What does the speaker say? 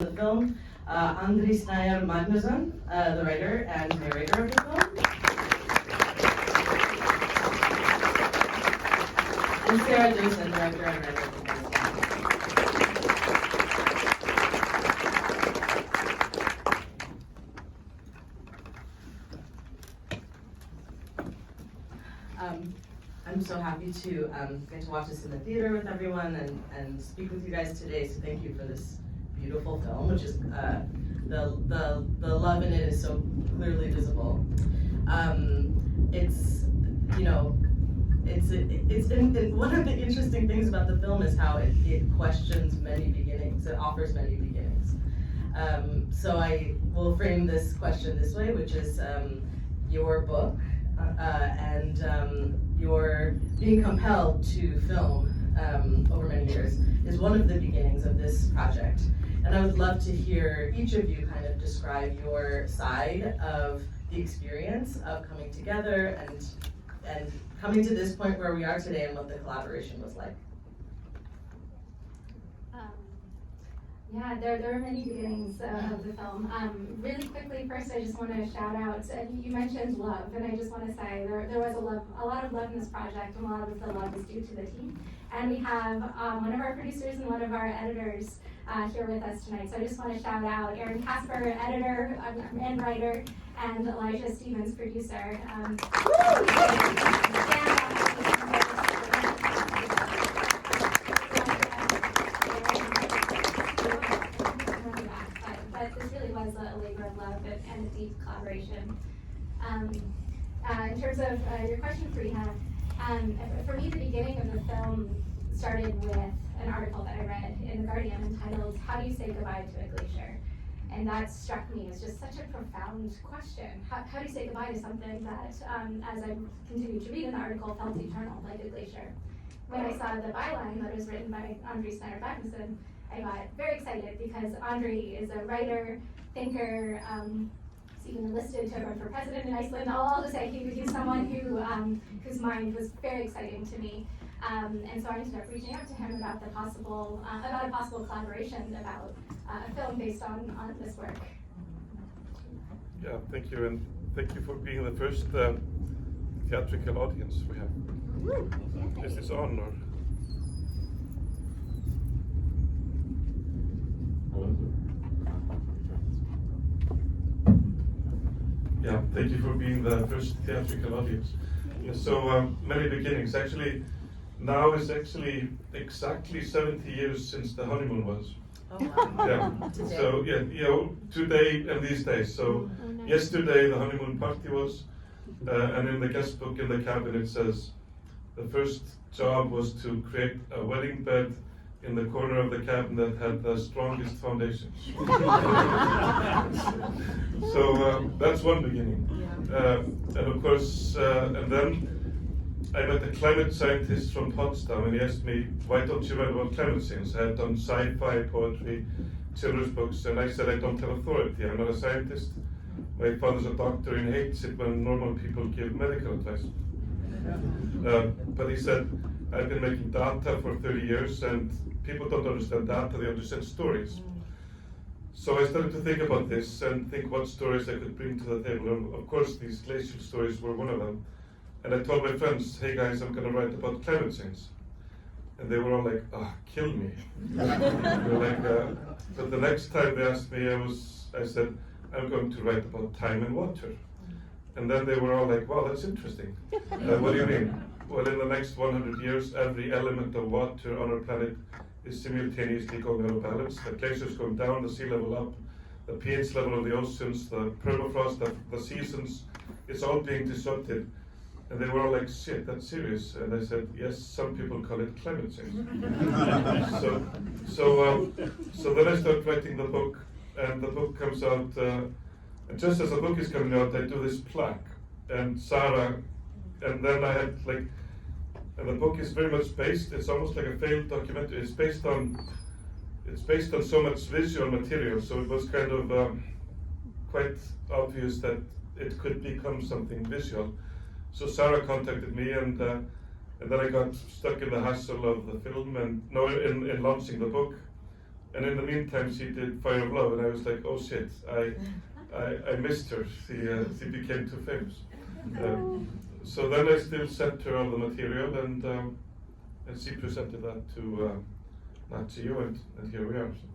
The film, Andri, Snær, Magnason, the writer and narrator of the film. And Sara, Dosa, director and writer of the film. I'm so happy to get to watch this in the theater with everyone and speak with you guys today. So thank you for this beautiful film, which is the love in it is so clearly visible. It's one of the interesting things about the film is how it questions many beginnings. It offers many beginnings. So I will frame this question this way, which is your book and your being compelled to film over many years is one of the beginnings of this project. And I would love to hear each of you kind of describe your side of the experience of coming together and coming to this point where we are today and what the collaboration was like. Yeah, there are many beginnings of the film. Really quickly, first I just want to shout out, you mentioned love, and I just want to say there was a lot of love in this project, and a lot of the love is due to the team. And we have one of our producers and one of our editors here with us tonight. So I just want to shout out Aaron Casper, editor and writer, and Elijah Stevens, producer. But this really was a labor of love and a deep collaboration. In terms of your question, Farina, for me, the beginning of the film started with an article that I read in The Guardian entitled, "How Do You Say Goodbye to a Glacier?" And that struck me as just such a profound question. How do you say goodbye to something that, as I continued to read in the article, felt eternal, like a glacier? When I saw the byline that was written by Andri, Snær, and Magnason, I got very excited because Andri is a writer, thinker, he's even enlisted to run for president in Iceland. I'll just say he's someone whose mind was very exciting to me. And so I ended up reaching out to him about a possible collaboration about a film based on this work. Yeah, thank you, and thank you for being the first theatrical audience we have. Is this on or? Yeah, thank you for being the first theatrical audience. Yeah, so many beginnings. Actually, now is actually exactly 70 years since the honeymoon was. Oh, wow. Yeah. Today. So yeah, today and these days. So yesterday the honeymoon party was, and in the guest book in the cabin it says, the first job was to create a wedding bed in the corner of the cabin that had the strongest foundations. So that's one beginning. And of course, and then I met a climate scientist from Potsdam, and he asked me, why don't you write about climate change? I had done sci-fi, poetry, children's books, and I said I don't have authority. I'm not a scientist. My father's a doctor and hates it when normal people give medical advice. But he said, I've been making data for 30 years, and people don't understand data, they understand stories. So I started to think about this and think what stories I could bring to the table. And of course, these glacial stories were one of them. And I told my friends, hey guys, I'm going to write about climate change. And they were all like, oh, kill me. But the next time they asked me, I said, I'm going to write about time and water. And then they were all like, wow, that's interesting. What do you mean? Well, in the next 100 years, every element of water on our planet is simultaneously going out of balance. The glaciers going down, the sea level up, the pH level of the oceans, the permafrost, the seasons, it's all being disrupted. And they were all like, shit, that's serious. And I said, yes, some people call it climate change. So then I started writing the book, and the book comes out, and just as the book is coming out, I do this plaque, and Sara, and then I had and the book is very much based, it's almost like a failed documentary, it's based on so much visual material, so it was kind of quite obvious that it could become something visual. So Sara contacted me, and then I got stuck in the hassle of the film, and in launching the book. And in the meantime, she did Fire of Love, and I was like, oh shit, I missed her. She became too famous. So then I still sent her all the material, and she presented that to NAT GEO, and here we are. So.